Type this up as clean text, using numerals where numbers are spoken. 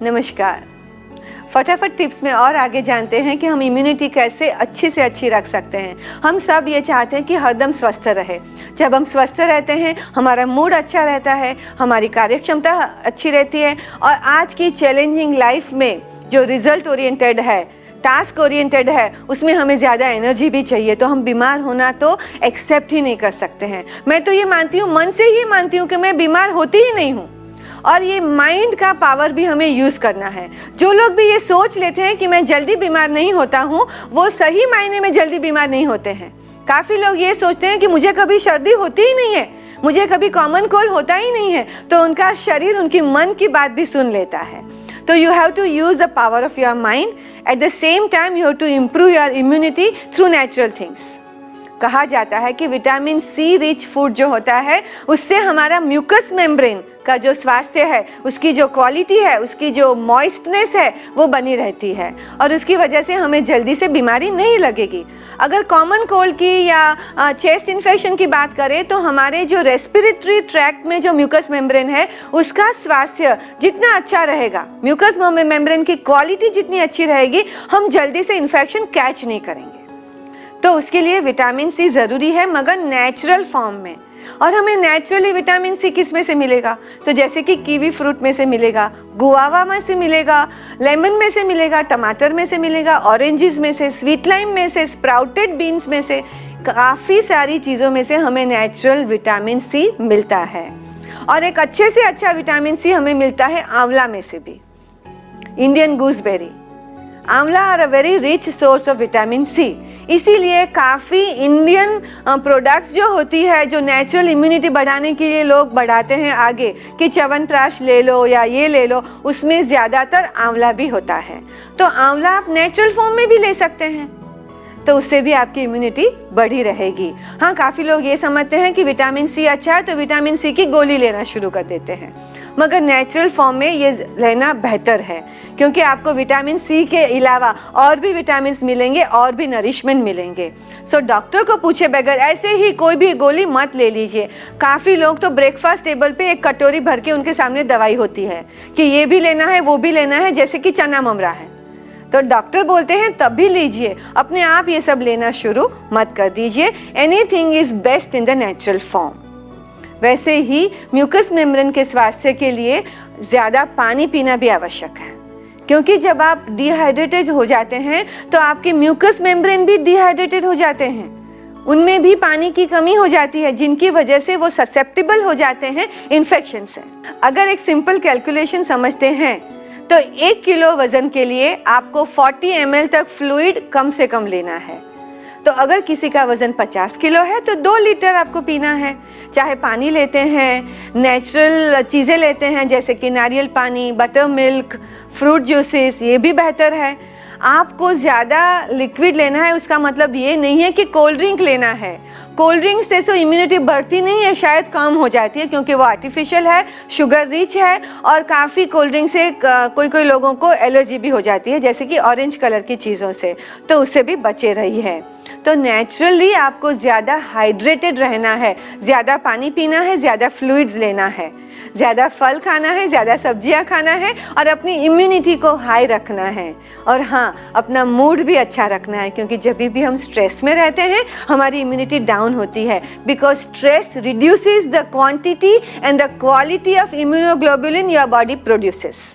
नमस्कार। फटाफट टिप्स में और आगे जानते हैं कि हम इम्यूनिटी कैसे अच्छी से अच्छी रख सकते हैं। हम सब ये चाहते हैं कि हरदम स्वस्थ रहे। जब हम स्वस्थ रहते हैं हमारा मूड अच्छा रहता है, हमारी कार्यक्षमता अच्छी रहती है और आज की चैलेंजिंग लाइफ में जो रिजल्ट ओरिएंटेड है, टास्क ओरिएंटेड है, उसमें हमें ज़्यादा एनर्जी भी चाहिए। तो हम बीमार होना तो एक्सेप्ट ही नहीं कर सकते हैं। मैं तो ये मानती हूँ, मन से ही मानती हूँ कि मैं बीमार होती ही नहीं हूँ। और ये माइंड का पावर भी हमें यूज़ करना है। जो लोग भी ये सोच लेते हैं कि मैं जल्दी बीमार नहीं होता हूँ, वो सही मायने में जल्दी बीमार नहीं होते हैं। काफ़ी लोग ये सोचते हैं कि मुझे कभी सर्दी होती ही नहीं है, मुझे कभी कॉमन कोल्ड होता ही नहीं है, तो उनका शरीर उनकी मन की बात भी सुन लेता है। तो you have to use the power of your mind, at the same time you have to improve your immunity through natural things. कहा जाता है कि विटामिन सी रिच फूड जो होता है उससे हमारा म्यूकस मेम्ब्रेन का जो स्वास्थ्य है, उसकी जो क्वालिटी है, उसकी जो मॉइस्टनेस है वो बनी रहती है और उसकी वजह से हमें जल्दी से बीमारी नहीं लगेगी। अगर कॉमन कोल्ड की या चेस्ट इन्फेक्शन की बात करें तो हमारे जो रेस्पिरेटरी ट्रैक्ट में जो म्यूकस मेम्ब्रेन है उसका स्वास्थ्य जितना अच्छा रहेगा, म्यूकस मेम्ब्रेन की क्वालिटी जितनी अच्छी रहेगी, हम जल्दी से इन्फेक्शन कैच नहीं करेंगे। तो उसके लिए विटामिन सी ज़रूरी है, मगर नेचुरल फॉर्म में। और हमें नेचुरली विटामिन सी किस में से मिलेगा? तो जैसे कि कीवी फ्रूट में से मिलेगा, गुआवा में से मिलेगा, लेमन में से मिलेगा, टमाटर में से मिलेगा, ऑरेंजेस में से, स्वीट लाइम में से, स्प्राउटेड बीन्स में से, काफ़ी सारी चीज़ों में से हमें नेचुरल विटामिन सी मिलता है। और एक अच्छे से अच्छा विटामिन सी हमें मिलता है आंवला में से भी। Indian gooseberry, amla are a very rich source of vitamin C. इसीलिए काफ़ी इंडियन प्रोडक्ट्स जो होती है, जो नेचुरल इम्यूनिटी बढ़ाने के लिए लोग बढ़ाते हैं आगे कि च्यवनप्राश ले लो या ये ले लो, उसमें ज़्यादातर आंवला भी होता है। तो आंवला आप नेचुरल फॉर्म में भी ले सकते हैं, तो उससे भी आपकी इम्यूनिटी बढ़ी रहेगी। हाँ, काफ़ी लोग ये समझते हैं कि विटामिन सी अच्छा है तो विटामिन सी की गोली लेना शुरू कर देते हैं, मगर नेचुरल फॉर्म में ये लेना बेहतर है, क्योंकि आपको विटामिन सी के अलावा और भी विटामिन मिलेंगे और भी नरिशमेंट मिलेंगे। सो डॉक्टर को पूछे बगैर ऐसे ही कोई भी गोली मत ले लीजिए। काफ़ी लोग तो ब्रेकफास्ट टेबल पे एक कटोरी भर के उनके सामने दवाई होती है कि ये भी लेना है वो भी लेना है, जैसे कि चना ममरा है। तो डॉक्टर बोलते हैं तब भी लीजिए, अपने आप ये सब लेना शुरू मत कर दीजिए। Anything is best in the natural form. वैसे ही म्यूकस मेम्ब्रेन के स्वास्थ्य के लिए ज़्यादा पानी पीना भी आवश्यक है, क्योंकि जब आप डिहाइड्रेटेड हो जाते हैं तो आपके म्यूकस मेम्ब्रेन भी डिहाइड्रेटेड हो जाते हैं, उनमें भी पानी की कमी हो जाती है, जिनकी वजह से वो ससेप्टेबल हो जाते हैं इन्फेक्शन से। अगर एक सिंपल कैलकुलेशन समझते हैं तो 1 किलो वज़न के लिए आपको 40 ml तक फ्लूइड कम से कम लेना है। तो अगर किसी का वज़न 50 किलो है तो 2 लीटर आपको पीना है। चाहे पानी लेते हैं, नेचुरल चीज़ें लेते हैं जैसे कि नारियल पानी, बटर मिल्क, फ्रूट जूसेस, ये भी बेहतर है। आपको ज़्यादा लिक्विड लेना है, उसका मतलब ये नहीं है कि कोल्ड ड्रिंक लेना है। कोल्ड ड्रिंक से तो इम्यूनिटी बढ़ती नहीं है, शायद कम हो जाती है, क्योंकि वो आर्टिफिशियल है, शुगर रिच है और काफ़ी कोल्ड ड्रिंक से कोई लोगों को एलर्जी भी हो जाती है, जैसे कि ऑरेंज कलर की चीज़ों से, तो उससे भी बचे रही है। तो नेचुरली आपको ज़्यादा हाइड्रेटेड रहना है, ज़्यादा पानी पीना है, ज़्यादा फ्लूइड्स लेना है, ज़्यादा फल खाना है, ज़्यादा सब्जियां खाना है और अपनी इम्यूनिटी को हाई रखना है। और हाँ, अपना मूड भी अच्छा रखना है, क्योंकि जब भी हम स्ट्रेस में रहते हैं हमारी इम्यूनिटी डाउन होती है, because stress reduces the quantity and the quality of immunoglobulin your body produces.